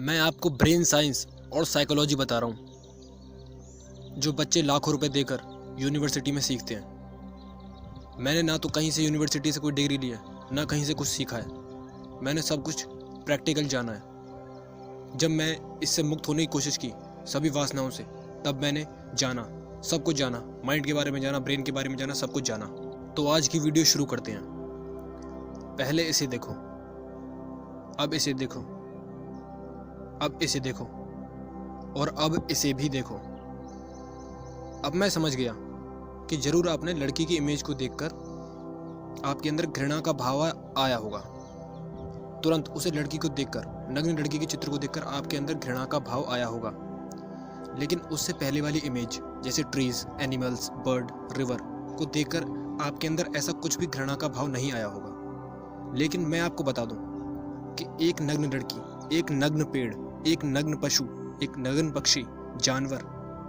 मैं आपको brain science और साइकोलॉजी बता रहा हूँ जो बच्चे लाखों रुपए देकर यूनिवर्सिटी में सीखते हैं। मैंने ना तो कहीं से यूनिवर्सिटी से कोई डिग्री ली है, ना कहीं से कुछ सीखा है। मैंने सब कुछ प्रैक्टिकल जाना है। जब मैं इससे मुक्त होने की कोशिश की सभी वासनाओं से, तब मैंने जाना, सब कुछ जाना, माइंड के बारे में जाना, ब्रेन के बारे में जाना, सब कुछ जाना। तो आज की वीडियो शुरू करते हैं। पहले इसे देखो, अब इसे देखो, अब इसे देखो और अब इसे भी देखो। अब मैं समझ गया कि जरूर आपने लड़की की इमेज को देखकर आपके अंदर घृणा का भाव आया होगा। तुरंत उसे लड़की को देखकर, नग्न लड़की के चित्र को देखकर आपके अंदर घृणा का भाव आया होगा। लेकिन उससे पहले वाली इमेज जैसे ट्रीज, एनिमल्स, बर्ड, रिवर को देखकर आपके अंदर ऐसा कुछ भी घृणा का भाव नहीं आया होगा। लेकिन मैं आपको बता दूं कि एक नग्न लड़की, एक नग्न पेड़, एक नग्न पशु, एक नग्न पक्षी, जानवर,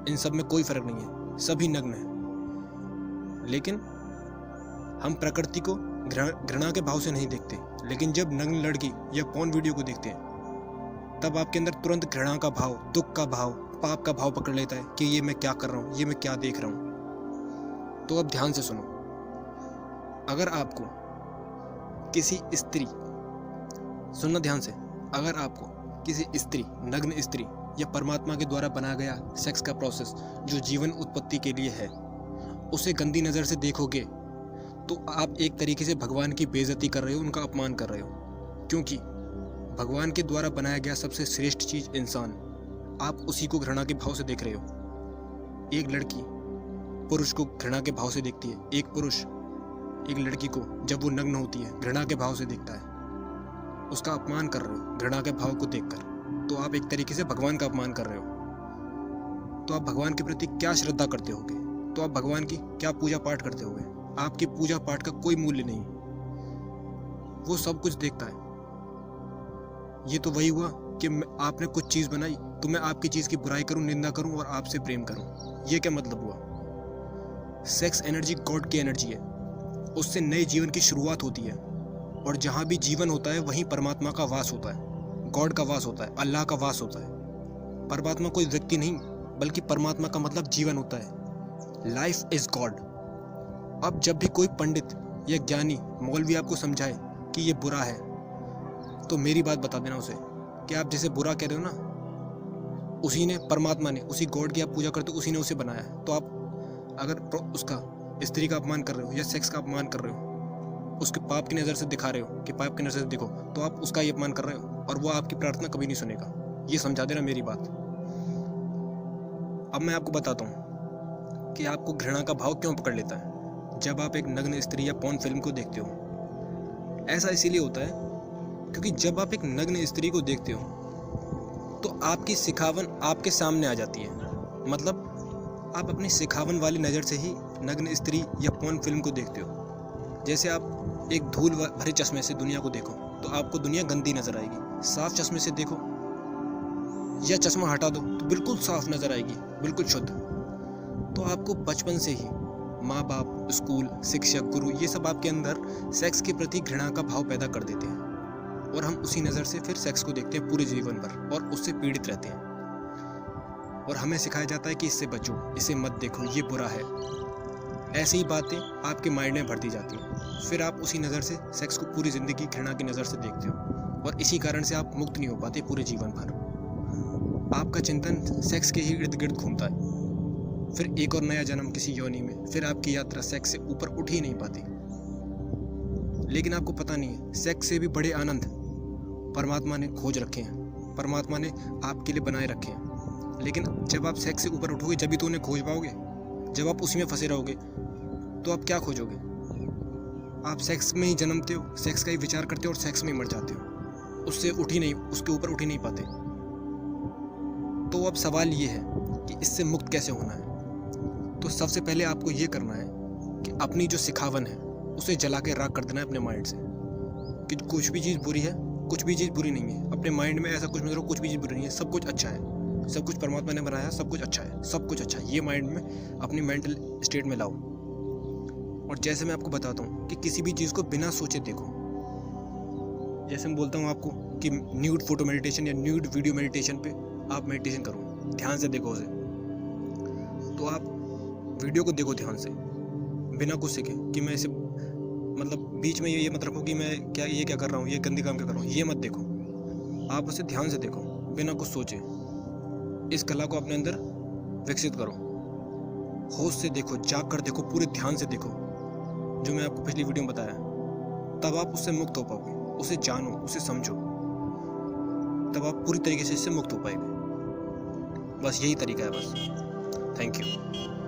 इन सब में कोई फर्क नहीं है, सभी नग्न हैं। लेकिन हम प्रकृति को घृणा के भाव से नहीं देखते। लेकिन जब नग्न लड़की या पॉर्न वीडियो को देखते हैं तब आपके अंदर तुरंत घृणा का भाव, दुख का भाव, पाप का भाव पकड़ लेता है कि ये मैं क्या कर रहा हूँ, ये मैं क्या देख रहा हूँ। तो अब ध्यान से सुनो। अगर आपको किसी स्त्री, सुनना ध्यान से, अगर आपको किसी स्त्री, नग्न स्त्री या परमात्मा के द्वारा बनाया गया सेक्स का प्रोसेस जो जीवन उत्पत्ति के लिए है, उसे गंदी नज़र से देखोगे तो आप एक तरीके से भगवान की बेइज्जती कर रहे हो, उनका अपमान कर रहे हो। क्योंकि भगवान के द्वारा बनाया गया सबसे श्रेष्ठ चीज़ इंसान, आप उसी को घृणा के भाव से देख रहे हो। एक लड़की पुरुष को घृणा के भाव से देखती है, एक पुरुष एक लड़की को जब वो नग्न होती है घृणा के भाव से देखता है। उसका अपमान कर रहे हो घृणा के भाव को देखकर, तो आप एक तरीके से भगवान का अपमान कर रहे हो। तो आप भगवान के प्रति क्या श्रद्धा करते होगे, तो आप भगवान की क्या पूजा पाठ करते होगे। आपकी पूजा पाठ का कोई मूल्य नहीं, वो सब कुछ देखता है। ये तो वही हुआ कि आपने कुछ चीज़ बनाई तो मैं आपकी चीज़ की बुराई करूं, निंदा करूं और आपसे प्रेम करूं। ये क्या मतलब हुआ। सेक्स एनर्जी गॉड की एनर्जी है, उससे नए जीवन की शुरुआत होती है। और जहाँ भी जीवन होता है वहीं परमात्मा का वास होता है, गॉड का वास होता है, अल्लाह का वास होता है। परमात्मा कोई व्यक्ति नहीं, बल्कि परमात्मा का मतलब जीवन होता है। Life is God. अब जब भी कोई पंडित या ज्ञानी, मौलवी आपको समझाए कि ये बुरा है, तो मेरी बात बता देना उसे कि आप जैसे बुरा कह रहे हो ना, उसी ने, परमात्मा ने, उसी गॉड की आप पूजा करते हो, उसी ने उसे बनाया है। तो आप अगर उसका, स्त्री का अपमान कर रहे हो या सेक्स का अपमान कर रहे हो, उसके पाप की नज़र से दिखा रहे हो कि पाप की नज़र से देखो, तो आप उसका ही अपमान कर रहे हो और वो आपकी प्रार्थना कभी नहीं सुनेगा। ये समझा देना मेरी बात। अब मैं आपको बताता हूँ कि आपको घृणा का भाव क्यों पकड़ लेता है जब आप एक नग्न स्त्री या पॉर्न फिल्म को देखते हो। ऐसा इसीलिए होता है क्योंकि जब आप एक नग्न स्त्री को देखते हो तो आपकी सिखावन आपके सामने आ जाती है। मतलब आप अपनी सिखावन वाली नज़र से ही नग्न स्त्री या पॉर्न फिल्म को देखते हो। जैसे आप एक धूल भरे चश्मे से दुनिया को देखो तो आपको दुनिया गंदी नजर आएगी। साफ चश्मे से देखो या चश्मा हटा दो तो बिल्कुल साफ नजर आएगी, बिल्कुल शुद्ध। तो आपको बचपन से ही माँ बाप, स्कूल, शिक्षक, गुरु, ये सब आपके अंदर सेक्स के प्रति घृणा का भाव पैदा कर देते हैं और हम उसी नज़र से फिर सेक्स को देखते हैं पूरे जीवन भर और उससे पीड़ित रहते हैं। और हमें सिखाया जाता है कि इससे बचो, इसे मत देखो, ये बुरा है। ऐसी ही बातें आपके माइंड में भरती जाती हैं। फिर आप उसी नज़र से सेक्स को पूरी ज़िंदगी घृणा की नज़र से देखते हो और इसी कारण से आप मुक्त नहीं हो पाते पूरे जीवन भर। आपका चिंतन सेक्स के ही इर्द गिर्द घूमता है। फिर एक और नया जन्म किसी योनि में, फिर आपकी यात्रा सेक्स से ऊपर उठ ही नहीं पाती। लेकिन आपको पता नहीं है, सेक्स से भी बड़े आनंद परमात्मा ने खोज रखे हैं, परमात्मा ने आपके लिए बनाए रखे हैं। लेकिन जब आप सेक्स से ऊपर उठोगे जब भी तो उन्हें खोज पाओगे। जब आप उसी में फंसे रहोगे तो आप क्या खोजोगे। आप सेक्स में ही जन्मते हो, सेक्स का ही विचार करते हो और सेक्स में ही मर जाते हो, उससे उठ ही नहीं, उसके ऊपर उठ ही नहीं पाते। तो अब सवाल ये है कि इससे मुक्त कैसे होना है। तो सबसे पहले आपको ये करना है कि अपनी जो सिखावन है उसे जला के राख कर देना है अपने माइंड से कि कुछ भी चीज़ बुरी है, कुछ भी चीज़ बुरी नहीं है। अपने माइंड में ऐसा कुछ मत रखो कुछ भी चीज़ बुरी नहीं है, सब कुछ अच्छा है, सब कुछ परमात्मा ने बनाया, सब कुछ अच्छा है, सब कुछ अच्छा है। ये माइंड में अपनी मेंटल स्टेट में लाओ। और जैसे मैं आपको बताता हूँ कि किसी भी चीज़ को बिना सोचे देखो। जैसे मैं बोलता हूँ आपको कि न्यूड फोटो मेडिटेशन या न्यूड वीडियो मेडिटेशन पे आप मेडिटेशन करो, ध्यान से देखो उसे। तो आप वीडियो को देखो ध्यान से, बिना कुछ सीखे कि मैं इसे मतलब बीच में ये मत रखो कि मैं क्या कर रहा हूँ, ये गंदी काम क्या कर रहा हूँ, ये मत देखो। आप उसे ध्यान से देखो बिना कुछ सोचे। इस कला को अपने अंदर विकसित करो, होश से देखो, जाग कर देखो, पूरे ध्यान से देखो, जो मैं आपको पिछली वीडियो में बताया। तब आप उससे मुक्त हो पाओगे, उसे जानो, उसे समझो, तब आप पूरी तरीके से इससे मुक्त हो पाएंगे। बस यही तरीका है बस। Thank you.